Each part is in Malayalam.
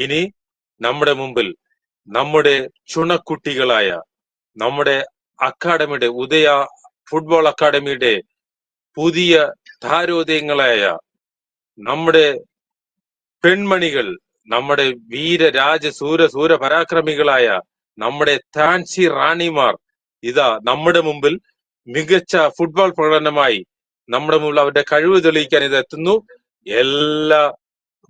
ഇനി നമ്മുടെ മുമ്പിൽ നമ്മുടെ ചുണക്കുട്ടികളായ നമ്മുടെ അക്കാഡമിയുടെ ഉദയ ഫുട്ബോൾ അക്കാഡമിയുടെ പുതിയ താരോദയങ്ങളായ നമ്മുടെ പെൺമണികൾ, നമ്മുടെ സൂര പരാക്രമികളായ നമ്മുടെ താൻസി റാണിമാർ ഇതാ നമ്മുടെ മുമ്പിൽ മികച്ച ഫുട്ബോൾ പ്രകടനമായി നമ്മുടെ മുമ്പിൽ അവരുടെ കഴിവ് തെളിയിക്കാൻ ഇത് എത്തുന്നു. എല്ലാ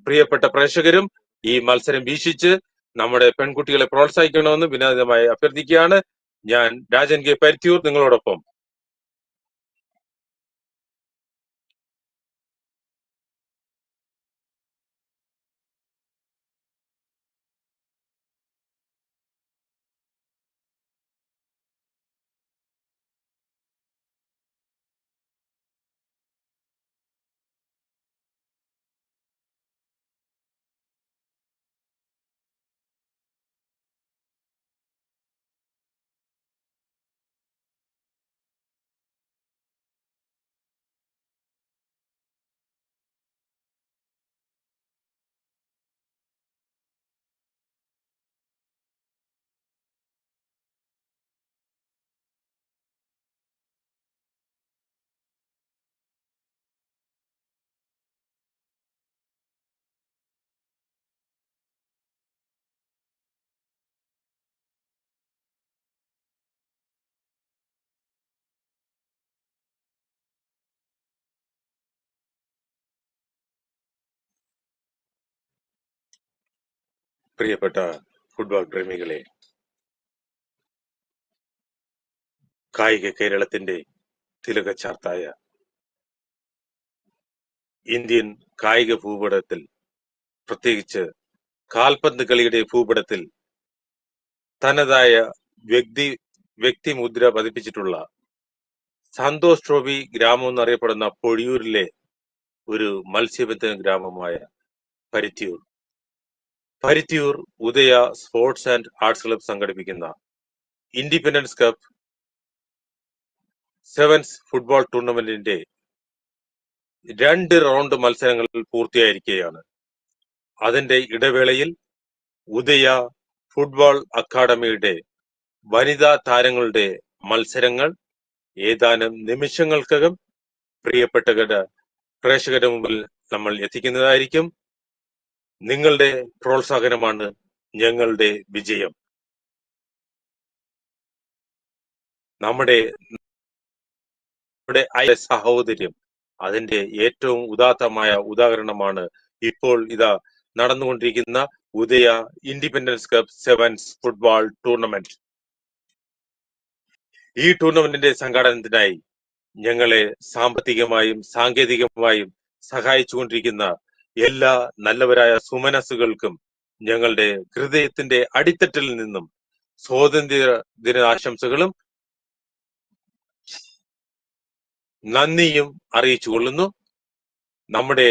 പ്രിയപ്പെട്ട പ്രേക്ഷകരും ഈ മത്സരം വീക്ഷിച്ച് നമ്മുടെ പെൺകുട്ടികളെ പ്രോത്സാഹിക്കണമെന്ന് വിനോദമായി അഭ്യർത്ഥിക്കുകയാണ്. ഞാൻ രാജൻ കെ പരുത്തിയൂർ നിങ്ങളോടൊപ്പം. പ്രിയപ്പെട്ട ഫുട്ബോൾ പ്രേമികളെ, കായിക കേരളത്തിന്റെ തിലകച്ചാർത്തായ ഇന്ത്യൻ കായിക ഭൂപടത്തിൽ, പ്രത്യേകിച്ച് കാൽപന്ത് കളിയുടെ ഭൂപടത്തിൽ തനതായ വ്യക്തിമുദ്ര പതിപ്പിച്ചിട്ടുള്ള സന്തോഷ് ട്രോഫി ഗ്രാമം എന്നറിയപ്പെടുന്ന പൊഴിയൂരിലെ ഒരു മത്സ്യബന്ധന ഗ്രാമമായ Paruthiyoor Udaya sports and arts club സംഘടിപ്പിക്കുന്ന ഇൻഡിപെൻഡൻസ് കപ്പ് സെവൻസ് ഫുട്ബോൾ ടൂർണമെന്റിന്റെ 2 റൗണ്ട് മത്സരങ്ങൾ പൂർത്തിയായിരിക്കുകയാണ്. അതിന്റെ ഇടവേളയിൽ ഉദയ ഫുട്ബോൾ അക്കാഡമിയുടെ വനിതാ താരങ്ങളുടെ മത്സരങ്ങൾ ഏതാനും നിമിഷങ്ങൾക്കകം പ്രിയപ്പെട്ട പ്രേക്ഷകരുടെ മുമ്പിൽ നമ്മൾ എത്തിക്കുന്നതായിരിക്കും. നിങ്ങളുടെ പ്രോത്സാഹനമാണ് ഞങ്ങളുടെ വിജയം. നമ്മുടെ സഹോദര്യം അതിന്റെ ഏറ്റവും ഉദാത്തമായ ഉദാഹരണമാണ് ഇപ്പോൾ ഇതാ നടന്നുകൊണ്ടിരിക്കുന്ന Udaya independence cup sevens football tournament. ഈ ടൂർണമെന്റിന്റെ സംഘാടനത്തിനായി ഞങ്ങളെ സാമ്പത്തികമായും സാങ്കേതികമായും സഹായിച്ചുകൊണ്ടിരിക്കുന്ന എല്ലാ നല്ലവരായ സുമനസ്സുകൾക്കും ഞങ്ങളുടെ ഹൃദയത്തിന്റെ അടിത്തട്ടിൽ നിന്നും സ്വാതന്ത്ര്യ ദിനാശംസകളും നന്ദിയും അറിയിച്ചുകൊള്ളുന്നു. നമ്മുടെ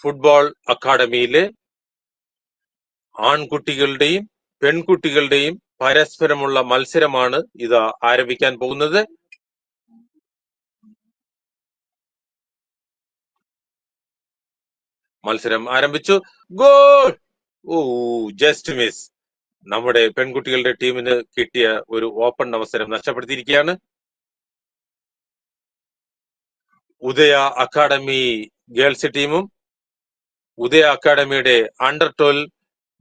ഫുട്ബോൾ അക്കാഡമിയിലെ ആൺകുട്ടികളുടെയും പെൺകുട്ടികളുടെയും പരസ്പരമുള്ള മത്സരമാണ് ഇത് ആരംഭിക്കാൻ പോകുന്നത്. മത്സരം ആരംഭിച്ചു. ഗോൾ! ഓ, ജസ്റ്റ് മിസ്. നമ്മുടെ പെൺകുട്ടികളുടെ ടീമിന് കിട്ടിയ ഒരു ഓപ്പൺ അവസരം നഷ്ടപ്പെടുത്തിയിരിക്കുകയാണ്. ഉദയ അക്കാഡമി ഗേൾസ് ടീമും ഉദയ അക്കാഡമിയുടെ അണ്ടർ 12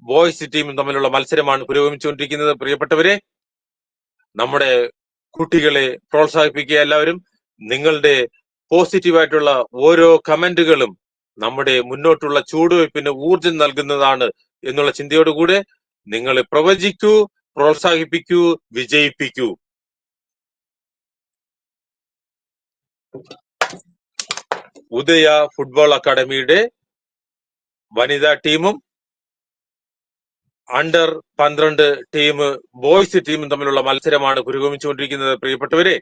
ബോയ്സ് ടീമും തമ്മിലുള്ള മത്സരമാണ് പുരോഗമിച്ചുകൊണ്ടിരിക്കുന്നത്. പ്രിയപ്പെട്ടവരെ, നമ്മുടെ കുട്ടികളെ പ്രോത്സാഹിപ്പിക്കുക. എല്ലാവരും നിങ്ങളുടെ പോസിറ്റീവായിട്ടുള്ള ഓരോ കമന്റുകളും നമ്മുടെ മുന്നോട്ടുള്ള ചൂടുവയ്പ്പിന് ഊർജം നൽകുന്നതാണ് എന്നുള്ള ചിന്തയോടുകൂടെ നിങ്ങൾ പ്രവചിക്കൂ, പ്രോത്സാഹിപ്പിക്കൂ, വിജയിപ്പിക്കൂ. ഉദയ ഫുട്ബോൾ അക്കാഡമിയുടെ വനിതാ ടീമും അണ്ടർ 12 ടീം ബോയ്സ് ടീമും തമ്മിലുള്ള മത്സരമാണ് പുരോഗമിച്ചുകൊണ്ടിരിക്കുന്നത്. പ്രിയപ്പെട്ടവരെ,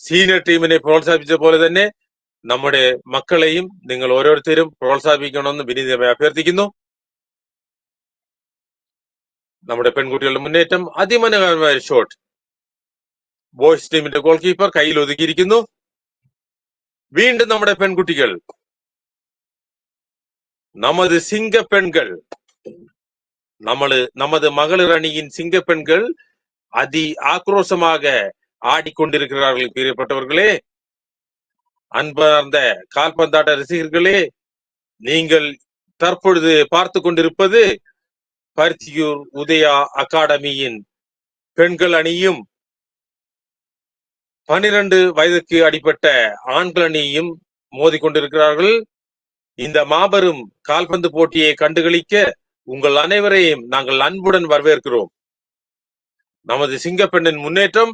സീനിയർ ടീമിനെ പ്രോത്സാഹിപ്പിച്ച പോലെ തന്നെ നമ്മുടെ മക്കളെയും നിങ്ങൾ ഓരോരുത്തരും പ്രോത്സാഹിപ്പിക്കണമെന്ന് വിനീതമായി അഭ്യർത്ഥിക്കുന്നു. നമ്മുടെ പെൺകുട്ടികളുടെ മുന്നേറ്റം, അതിമനോഹരമായ ഷോട്ട്. ബോയ്സ് ടീമിന്റെ ഗോൾ കീപ്പർ കയ്യിൽ ഒതുക്കിയിരിക്കുന്നു. വീണ്ടും നമ്മുടെ പെൺകുട്ടികൾ, நமது சிங்க பெண்கள் நமது மகளிர் அணியின் சிங்கப்பெண்கள் ஆக்ரோஷமாக ஆடிக்கொண்டிருக்கிறார்கள். பிரியப்பட்டவர்களே, அன்பார்ந்த கால்பந்தாட்ட ரசிகர்களே, நீங்கள் தற்பொழுது பார்த்து கொண்டிருப்பது பருத்தியூர் உதயா அகாடமியின் பெண்கள் அணியும் 12 வயதுக்கு அடிப்பட்ட ஆண்கள் அணியும் மோதிக்கொண்டிருக்கிறார்கள். இந்த மாபெரும் கால்பந்து போட்டியை கண்டுகளிக்க உங்கள் அனைவரையும் நாங்கள் அன்புடன் வரவேற்கிறோம். நமது சிங்கப்பெண்ணின் முன்னேற்றம்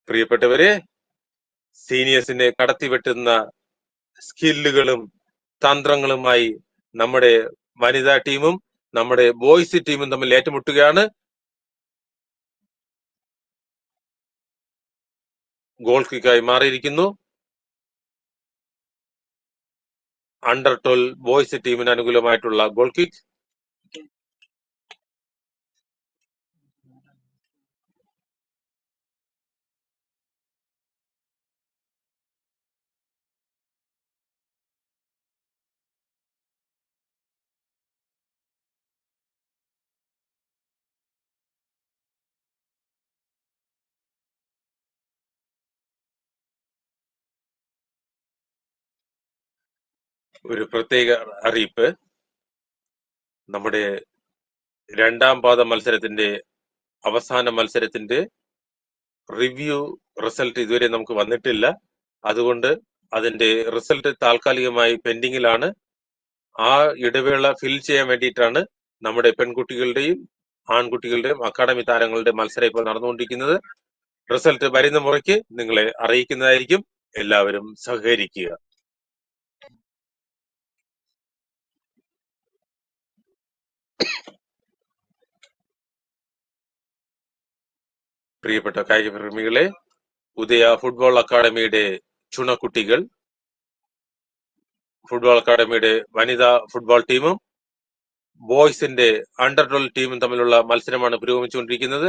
പ്രിയപ്പെട്ടവരെ, സീനിയേഴ്സിനെ കടത്തിവെട്ടുന്ന സ്കില്ലുകളും തന്ത്രങ്ങളുമായി നമ്മുടെ വനിതാ ടീമും നമ്മുടെ ബോയ്സ് ടീമും തമ്മിൽ ഏറ്റുമുട്ടുകയാണ്. ഗോൾ കിക്കായി മാറിയിരിക്കുന്നു. അണ്ടർ 12 ബോയ്സ് ടീമിന് അനുകൂലമായിട്ടുള്ള ഗോൾ കിക്ക്. ഒരു പ്രത്യേക അറിയിപ്പ്, നമ്മുടെ രണ്ടാം പാദ മത്സരത്തിന്റെ അവസാന മത്സരത്തിന്റെ റിവ്യൂ റിസൾട്ട് ഇതുവരെ നമുക്ക് വന്നിട്ടില്ല. അതുകൊണ്ട് അതിന്റെ റിസൾട്ട് താൽക്കാലികമായി പെൻഡിങ്ങിലാണ്. ആ ഇടവേള ഫിൽ ചെയ്യാൻ വേണ്ടിയിട്ടാണ് നമ്മുടെ പെൺകുട്ടികളുടെയും ആൺകുട്ടികളുടെയും അക്കാഡമി താരങ്ങളുടെ മത്സരം ഇപ്പോൾ നടന്നുകൊണ്ടിരിക്കുന്നത്. റിസൾട്ട് വരുന്ന മുറയ്ക്ക് നിങ്ങളെ അറിയിക്കുന്നതായിരിക്കും. എല്ലാവരും സഹകരിക്കുക. പ്രിയപ്പെട്ട കായിക പ്രേമികളെ, ഉദയ ഫുട്ബോൾ അക്കാഡമിയുടെ ചുണക്കുട്ടികൾ, ഫുട്ബോൾ അക്കാഡമിയുടെ വനിതാ ഫുട്ബോൾ ടീമും ബോയ്സിന്റെ അണ്ടർ 12 ടീമും തമ്മിലുള്ള മത്സരമാണ് പുരോഗമിച്ചുകൊണ്ടിരിക്കുന്നത്.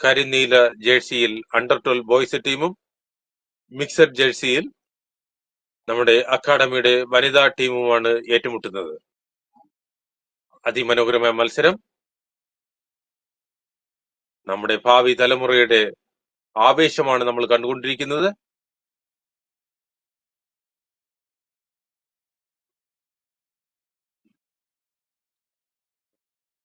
കരിനീല ജേഴ്സിയിൽ അണ്ടർ 12 ബോയ്സ് ടീമും മിക്സഡ് ജേഴ്സിയിൽ നമ്മുടെ അക്കാഡമിയുടെ വനിതാ ടീമുമാണ് ഏറ്റുമുട്ടുന്നത്. അതിമനോഹരമായ മത്സരം. നമ്മുടെ ഭാവി തലമുറയുടെ ആവേശമാണ് നമ്മൾ കണ്ടുകൊണ്ടിരിക്കുന്നത്.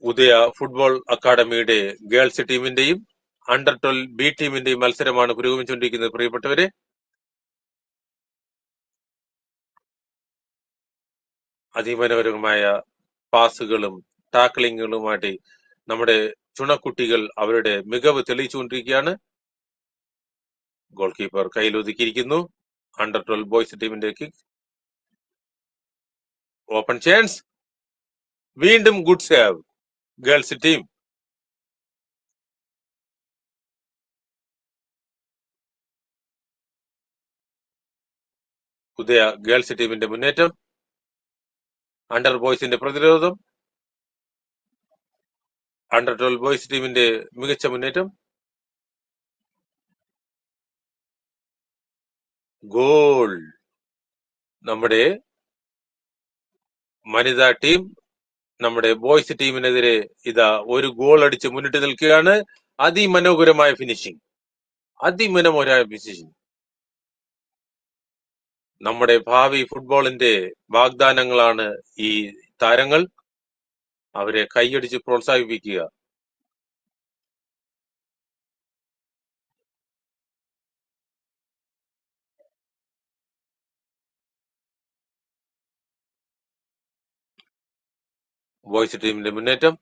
ഉദയ ഫുട്ബോൾ അക്കാഡമിയുടെ ഗേൾസ് ടീമിന്റെയും അണ്ടർ 12 ബി ടീമിന്റെയും മത്സരമാണ് പുരോഗമിച്ചുകൊണ്ടിരിക്കുന്നത്. പ്രിയപ്പെട്ടവരെ, അതിമനോഹരമായ പാസുകളും ടാക്ലിങ്ങുകളുമായിട്ട് നമ്മുടെ ചുണക്കുട്ടികൾ അവരുടെ മികവ് തെളിയിച്ചുകൊണ്ടിരിക്കുകയാണ്. ഗോൾ കീപ്പർ കയ്യിലൊതുക്കിയിരിക്കുന്നു. അണ്ടർ 12 ബോയ്സ് ടീമിന്റെ കിക്ക്. Open chance. വീണ്ടും good save girls team. Udaya girls ടീമിന്റെ മുന്നേറ്റം. അണ്ടർ ബോയ്സിന്റെ പ്രതിരോധം. അണ്ടർ 12 ബോയ്സ് ടീമിന്റെ മികച്ച മുന്നേറ്റം. ഗോൾ. നമ്മുടെ വനിതാ ടീം നമ്മുടെ ബോയ്സ് ടീമിനെതിരെ ഇതാ ഒരു ഗോൾ അടിച്ച് മുന്നിട്ട് നിൽക്കുകയാണ്. അതിമനോഹരമായ ഫിനിഷിംഗ്. നമ്മുടെ ഭാവി ഫുട്ബോളിന്റെ വാഗ്ദാനങ്ങളാണ് ഈ താരങ്ങൾ. അവരെ കൈയടിച്ച് പ്രോത്സാഹിപ്പിക്കുക. ബോയ്സ് ടീമിന്റെ മുന്നേറ്റം.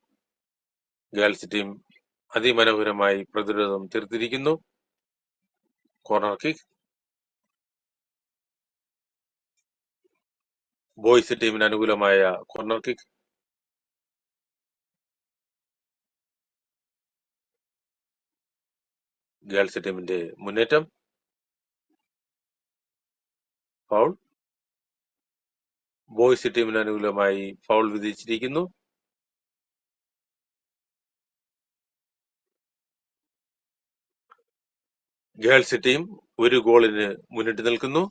ഗേൾസ് ടീം അതിമനോഹരമായി പ്രതിരോധം തീർത്തിരിക്കുന്നു. Corner kick. ബോയ്സ് ടീമിന് അനുകൂലമായ കോർണർ കിക്ക്. ഗേൾസ് ടീമിന്റെ മുന്നേറ്റം. ഫൗൾ. ബോയ്സ് ടീമിന് അനുകൂലമായി ഫൗൾ വിധിച്ചിരിക്കുന്നു. ഗേൾസ് ടീം ഒരു ഗോളിന് മുന്നിട്ട് നിൽക്കുന്നു.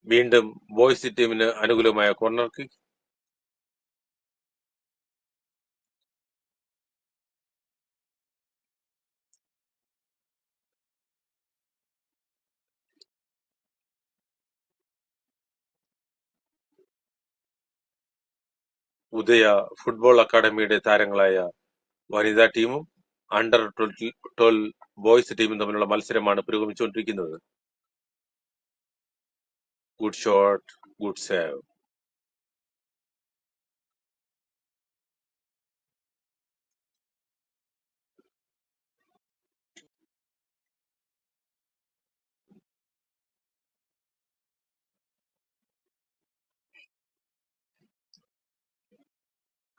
വീണ്ടും ബോയ്സ് ടീമിന് അനുകൂലമായ കോർണർ കിക്ക്. ഉദയ ഫുട്ബോൾ അക്കാദമിയുടെ താരങ്ങളായ വനിതാ ടീമും അണ്ടർ 12 ബോയ്സ് ടീമും തമ്മിലുള്ള മത്സരമാണ് പുരോഗമിച്ചുകൊണ്ടിരിക്കുന്നത്. Good shot, good save.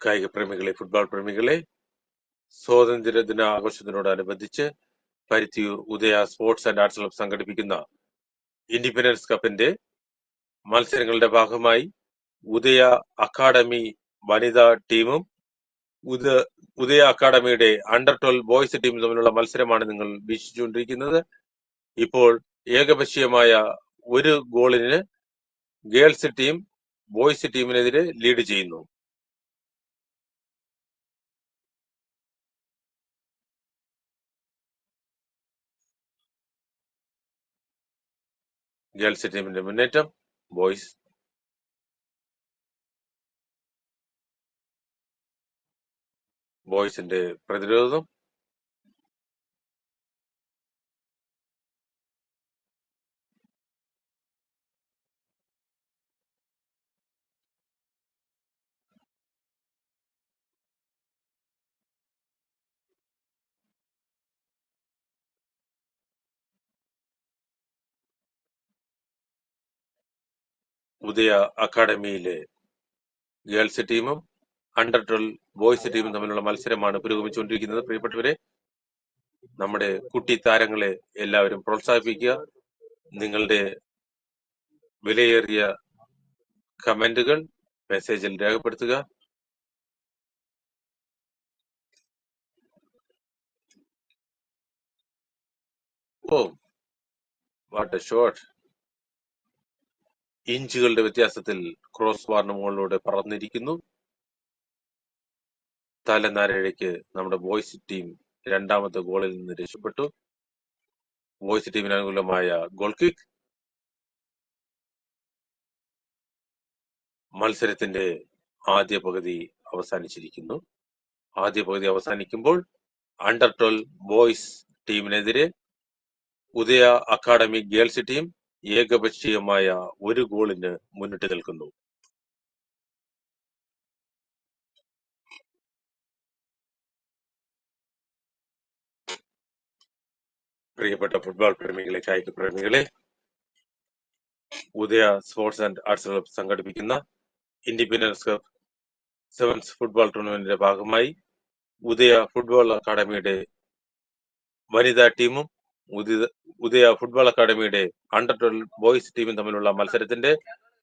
കായിക പ്രേമികളെ, ഫുട്ബോൾ പ്രേമികളെ, സ്വാതന്ത്ര്യ ദിന ആഘോഷത്തിനോടനുബന്ധിച്ച് Paruthiyoor Udaya sports and arts club സംഘടിപ്പിക്കുന്ന ഇൻഡിപെൻഡൻസ് കപ്പിന്റെ മത്സരങ്ങളുടെ ഭാഗമായി ഉദയ അക്കാദമി വനിതാ ടീമും ഉദയ അക്കാദമിയുടെ അണ്ടർ 12 ബോയ്സ് ടീമും തമ്മിലുള്ള മത്സരമാണ് നിങ്ങൾ വീക്ഷിച്ചുകൊണ്ടിരിക്കുന്നത്. ഇപ്പോൾ ഏകപക്ഷീയമായ ഒരു ഗോളിന് ഗേൾസ് ടീം ബോയ്സ് ടീമിനെതിരെ ലീഡ് ചെയ്യുന്നു. ഗേൾസ് ടീമിന്റെ മുന്നേറ്റം, ബോയ്സിന്റെ പ്രതിരോധം. ഉദയ അക്കാദമിയിലെ ഗേൾസ് ടീമും അണ്ടർ 12 ബോയ്സ് ടീമും തമ്മിലുള്ള മത്സരമാണ് പുരോഗമിച്ചുകൊണ്ടിരിക്കുന്നത്. പ്രിയപ്പെട്ടവരെ, നമ്മുടെ കുട്ടി താരങ്ങളെ എല്ലാവരും പ്രോത്സാഹിപ്പിക്കുക. നിങ്ങളുടെ വിലയേറിയ കമന്റുകൾ മെസ്സേജിൽ രേഖപ്പെടുത്തുക. ഓ, വാട്ട് എ ഷോട്ട്! ഇഞ്ചുകളുടെ വ്യത്യാസത്തിൽ ക്രോസ് ബാറിന് മുകളിലൂടെ പറന്നിരിക്കുന്നു. തലനാരിഴയ്ക്ക് നമ്മുടെ ബോയ്സ് ടീം രണ്ടാമത്തെ ഗോളിൽ നിന്ന് രക്ഷപ്പെട്ടു. ബോയ്സ് ടീമിന് അനുകൂലമായ ഗോൾ കിക്ക്. മത്സരത്തിന്റെ ആദ്യ പകുതി അവസാനിച്ചിരിക്കുന്നു. ആദ്യ പകുതി അവസാനിക്കുമ്പോൾ അണ്ടർ 12 ബോയ്സ് ടീമിനെതിരെ ഉദയ അക്കാദമി ഗേൾസ് ടീം ഏകപക്ഷീയമായ ഒരു ഗോളിന് മുന്നിട്ട് നിൽക്കുന്നു. പ്രിയപ്പെട്ട ഫുട്ബോൾ പ്രേമികളെ, കായിക പ്രേമികളെ, ഉദയ സ്പോർട്സ് ആൻഡ് ആർട്സ് ക്ലബ് സംഘടിപ്പിക്കുന്ന ഇൻഡിപെൻഡൻസ് കപ്പ് സെവൻസ് ഫുട്ബോൾ ടൂർണമെന്റിന്റെ ഭാഗമായി ഉദയ ഫുട്ബോൾ അക്കാദമിയുടെ വനിതാ ടീമും ഉദയ ഫുട്ബോൾ അക്കാദമിയുടെ അണ്ടർ 12 ബോയ്സ് ടീമും തമ്മിലുള്ള മത്സരത്തിന്റെ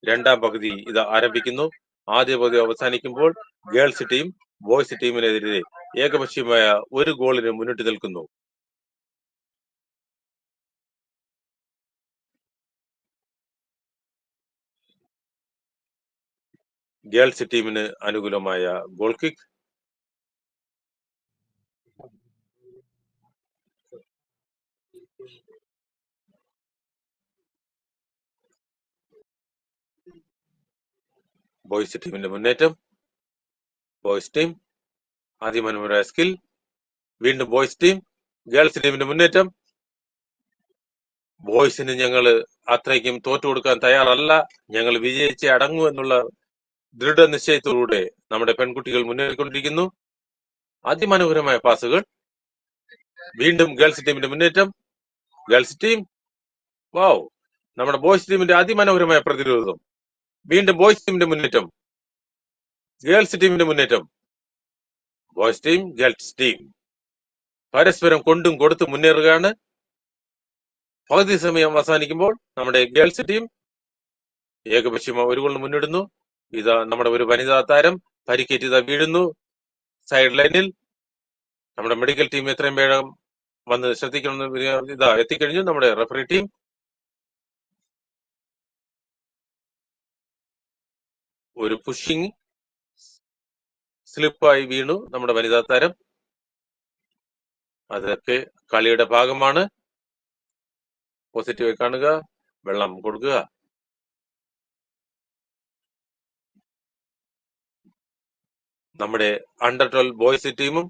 രണ്ടാം പകുതി ഇത് ആരംഭിക്കുന്നു. ആദ്യ പകുതി അവസാനിക്കുമ്പോൾ ഗേൾസ് ടീം ബോയ്സ് ടീമിനെതിരെ ഏകപക്ഷീയമായ ഒരു ഗോളിന് മുന്നിട്ട് നിൽക്കുന്നു. ഗേൾസ് ടീമിന് അനുകൂലമായ ഗോൾ കിക്ക്. ബോയ്സ് ടീമിന്റെ മുന്നേറ്റം. ബോയ്സ് ടീം അതിമനോഹരമായ സ്കിൽ. വീണ്ടും ബോയ്സ് ടീം. ഗേൾസ് ടീമിന്റെ മുന്നേറ്റം. ബോയ്സിന് ഞങ്ങൾ അത്രയ്ക്കും തോറ്റു കൊടുക്കാൻ തയ്യാറല്ല, ഞങ്ങൾ വിജയിച്ച് അടങ്ങൂ എന്നുള്ള ദൃഢനിശ്ചയത്തോടെ നമ്മുടെ പെൺകുട്ടികൾ മുന്നേറിക്കൊണ്ടിരിക്കുന്നു. അതിമനോഹരമായ പാസുകൾ. വീണ്ടും ഗേൾസ് ടീമിന്റെ മുന്നേറ്റം. ഗേൾസ് ടീം, വാവ്! നമ്മുടെ ബോയ്സ് ടീമിന്റെ അതിമനോഹരമായ പ്രതിരോധം. വീണ്ടും ബോയ്സ് ടീമിന്റെ മുന്നേറ്റം. ഗേൾസ് ടീമിന്റെ മുന്നേറ്റം. ബോയ്സ് ടീം, ഗേൾസ് ടീം പരസ്പരം കൊണ്ടും കൊടുത്തും മുന്നേറുകയാണ്. പകുതി സമയം അവസാനിക്കുമ്പോൾ നമ്മുടെ ഗേൾസ് ടീം ഏകപക്ഷീയമായ ഒരു ഗോളിന് മുന്നിടുന്നു. ഇതാ നമ്മുടെ ഒരു വനിതാ താരം പരിക്കേറ്റ് ഇതാ വീഴുന്നു സൈഡ് ലൈനിൽ. നമ്മുടെ മെഡിക്കൽ ടീം എത്രയും വേഗം വന്ന് ശ്രദ്ധിക്കണമെന്ന് ഇതാ എത്തിക്കഴിഞ്ഞു നമ്മുടെ റെഫറി ടീം. ഒരു പുഷിങ് സ്ലിപ്പായി വീണു നമ്മുടെ വനിതാ താരം. അതൊക്കെ കളിയുടെ ഭാഗമാണ്. പോസിറ്റീവായി കാണുക, വെള്ളം കൊടുക്കുക. നമ്മുടെ അണ്ടർ 12 ബോയ്സ് ടീമും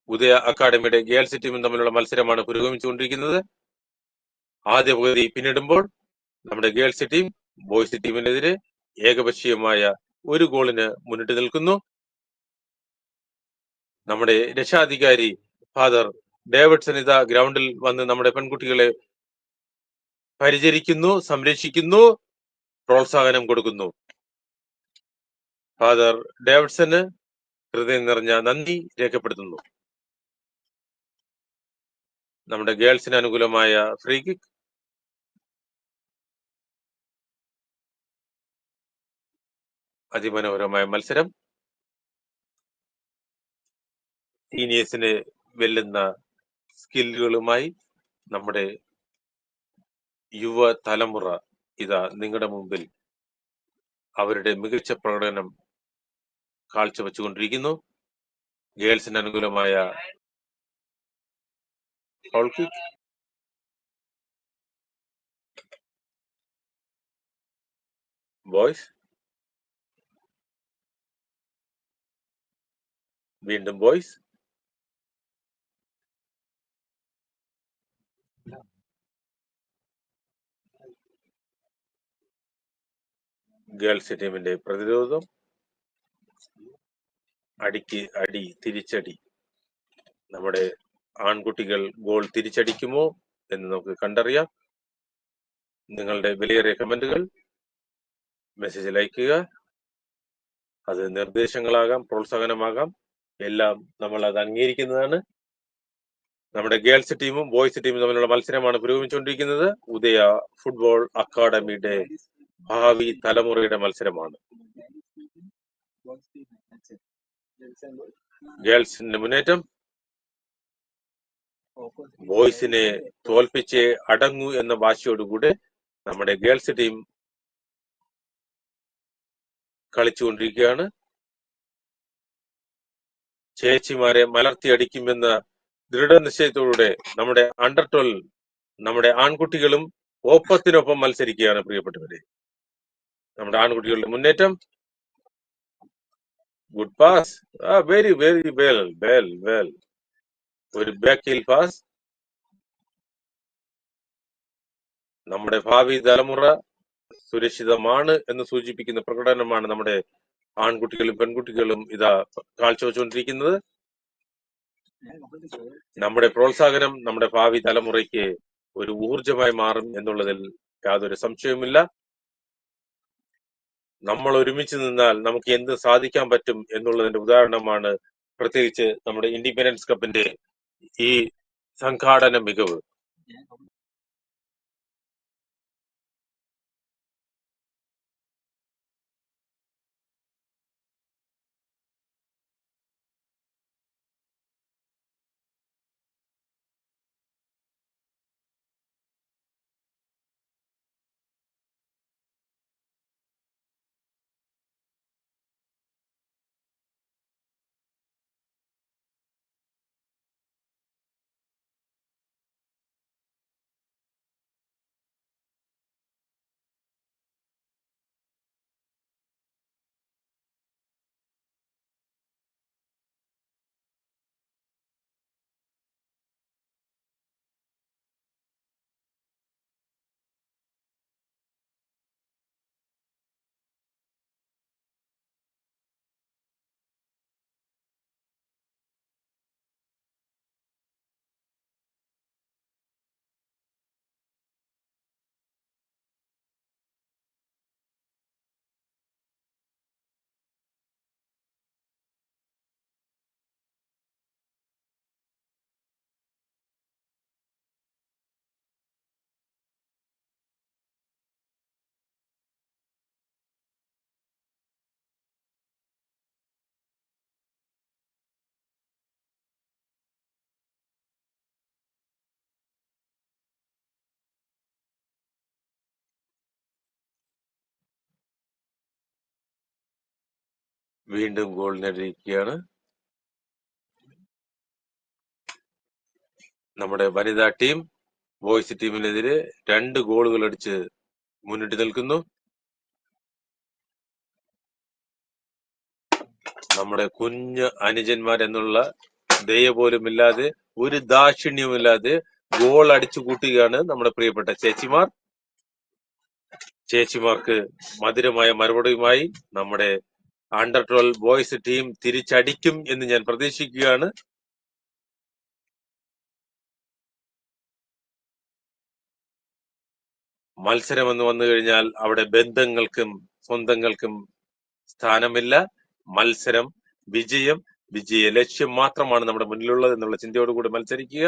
ഉദയ അക്കാഡമിയുടെ ഗേൾസ് ടീമും തമ്മിലുള്ള മത്സരമാണ് പുരോഗമിച്ചുകൊണ്ടിരിക്കുന്നത്. ആദ്യ പകുതി പിന്നിടുമ്പോൾ നമ്മുടെ ഗേൾസ് ടീം ബോയ്സ് ടീമിനെതിരെ ഏകപക്ഷീയമായ ഒരു ഗോളിന് മുന്നിട്ട് നിൽക്കുന്നു. നമ്മുടെ രക്ഷാധികാരി ഫാദർ ഡേവിഡ്സൺ ഇതാ ഗ്രൗണ്ടിൽ വന്ന് നമ്മുടെ പെൺകുട്ടികളെ പരിചരിക്കുന്നു, സംരക്ഷിക്കുന്നു, പ്രോത്സാഹനം കൊടുക്കുന്നു. ഫാദർ ഡേവിഡ്സന് ഹൃദയം നിറഞ്ഞ നന്ദി രേഖപ്പെടുത്തുന്നു. നമ്മുടെ ഗേൾസിന് അനുകൂലമായ ഫ്രീ കിക്ക്. അതിമനോഹരമായ മത്സരം. സീനിയേഴ്സിനെ വെല്ലുന്ന സ്കില്ലുകളുമായി നമ്മുടെ യുവ തലമുറ ഇതാ നിങ്ങളുടെ മുമ്പിൽ അവരുടെ മികച്ച പ്രകടനം കാഴ്ചവെച്ചുകൊണ്ടിരിക്കുന്നു. ഗേൾസിന് അനുകൂലമായ ഫൗൾ കിക്ക്. ബോയ്സ്, വീണ്ടും ബോയ്സ്. ഗേൾസ് ടീമിന്റെ പ്രതിരോധം. അടിക്ക് അടി, തിരിച്ചടി. നമ്മുടെ ആൺകുട്ടികൾ ഗോൾ തിരിച്ചടിക്കുമോ എന്ന് നമുക്ക് കണ്ടറിയാം. നിങ്ങളുടെ വിലയേറിയ കമന്റുകൾ മെസ്സേജിൽ അയക്കുക. അത് നിർദ്ദേശങ്ങളാകാം, പ്രോത്സാഹനമാകാം, എല്ലാം നമ്മൾ അത് അംഗീകരിക്കുന്നതാണ്. നമ്മുടെ ഗേൾസ് ടീമും ബോയ്സ് ടീമും തമ്മിലുള്ള മത്സരമാണ് പുരോഗമിച്ചുകൊണ്ടിരിക്കുന്നത്. ഉദയ ഫുട്ബോൾ അക്കാഡമിയുടെ ഭാവി തലമുറയുടെ മത്സരമാണ്. ഗേൾസിന്റെ മുന്നേറ്റം. ബോയ്സിനെ തോൽപ്പിച്ച് അടങ്ങൂ എന്ന വാശിയോടുകൂടെ നമ്മുടെ ഗേൾസ് ടീം കളിച്ചുകൊണ്ടിരിക്കുകയാണ്. ചേച്ചിമാരെ മലർത്തിയടിക്കുമെന്ന ദൃഢനിശ്ചയത്തോടെ നമ്മുടെ അണ്ടർ 12 നമ്മുടെ ആൺകുട്ടികളും ഒപ്പത്തിനൊപ്പം മത്സരിക്കുകയാണ് പ്രിയപ്പെട്ടവരെ. നമ്മുടെ ആൺകുട്ടികളുടെ മുന്നേറ്റം. Good pass. Very very well well well. ഒരു ബാക്ക് ഹിൽ പാസ്. നമ്മുടെ ഭാവി തലമുറ സുരക്ഷിതമാണ് എന്ന് സൂചിപ്പിക്കുന്ന പ്രകടനമാണ് നമ്മുടെ ആൺകുട്ടികളും പെൺകുട്ടികളും ഇതാ കാഴ്ചവെച്ചുകൊണ്ടിരിക്കുന്നത്. നമ്മുടെ പ്രോത്സാഹനം നമ്മുടെ ഭാവി തലമുറയ്ക്ക് ഒരു ഊർജമായി മാറും എന്നുള്ളതിൽ യാതൊരു സംശയവുമില്ല. നമ്മൾ ഒരുമിച്ച് നിന്നാൽ നമുക്ക് എന്ത് സാധിക്കാൻ പറ്റും എന്നുള്ളതിന്റെ ഉദാഹരണമാണ് പ്രത്യേകിച്ച് നമ്മുടെ ഇൻഡിപെൻഡൻസ് കപ്പിന്റെ ഈ സംഘാടന മികവ്. വീണ്ടും ഗോൾ നേടിയിരിക്കുകയാണ്. നമ്മുടെ വനിതാ ടീം ബോയ്സ് ടീമിനെതിരെ 2 ഗോളുകൾ അടിച്ച് മുന്നിട്ട് നിൽക്കുന്നു. നമ്മുടെ കുഞ്ഞ് അനുജന്മാരെന്നുള്ള ദയ പോലുമില്ലാതെ, ഒരു ദാക്ഷിണ്യവുമില്ലാതെ ഗോൾ അടിച്ചു കൂട്ടുകയാണ് നമ്മുടെ പ്രിയപ്പെട്ട ചേച്ചിമാർ. ചേച്ചിമാർക്ക് മധുരമായ മറുപടിയുമായി നമ്മുടെ അണ്ടർ 12 ബോയ്സ് ടീം തിരിച്ചടിക്കും എന്ന് ഞാൻ പ്രതീക്ഷിക്കുകയാണ്. മത്സരം എന്ന് വന്നു കഴിഞ്ഞാൽ അവിടെ ബന്ധങ്ങൾക്കും സ്വന്തങ്ങൾക്കും സ്ഥാനമില്ല. മത്സരം വിജയം, വിജയ ലക്ഷ്യം മാത്രമാണ് നമ്മുടെ മുന്നിലുള്ളത് എന്നുള്ള ചിന്തയോടുകൂടി മത്സരിക്കുക.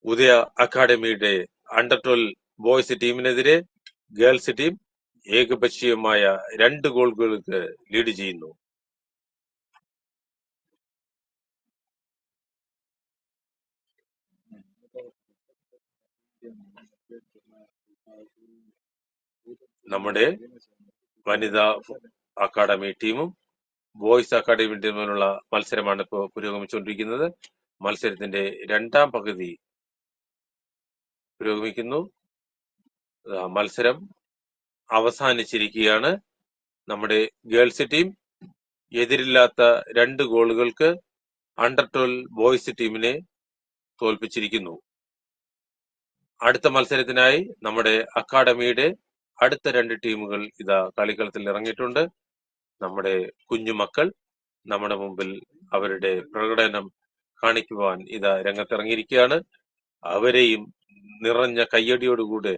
ഉദയ അക്കാഡമിയുടെ അണ്ടർ 12 ബോയ്സ് ടീമിനെതിരെ ഗേൾസ് ടീം ഏകപക്ഷീയമായ 2 ഗോളുകൾക്ക് ലീഡ് ചെയ്യുന്നു. നമ്മുടെ വനിതാ അക്കാഡമി ടീമും ബോയ്സ് അക്കാഡമി ടീമിലുള്ള മത്സരമാണ് ഇപ്പോൾ പുരോഗമിച്ചുകൊണ്ടിരിക്കുന്നത്. മത്സരത്തിന്റെ 2ാം പകുതി പുരോഗമിക്കുന്നു. മത്സരം അവസാനിച്ചിരിക്കുകയാണ്. നമ്മുടെ ഗേൾസ് ടീം എതിരില്ലാത്ത 2 ഗോളുകൾക്ക് അണ്ടർ 12 ബോയ്സ് ടീമിനെ തോൽപ്പിച്ചിരിക്കുന്നു. അടുത്ത മത്സരത്തിനായി നമ്മുടെ അക്കാഡമിയുടെ അടുത്ത 2 ടീമുകൾ ഇതാ കളിക്കളത്തിൽ ഇറങ്ങിയിട്ടുണ്ട്. നമ്മുടെ കുഞ്ഞുമക്കൾ നമ്മുടെ മുമ്പിൽ അവരുടെ പ്രകടനം കാണിക്കുവാൻ ഇതാ രംഗത്തിറങ്ങിയിരിക്കുകയാണ്. അവരെയും നിറഞ്ഞ കയ്യടിയോടുകൂടെ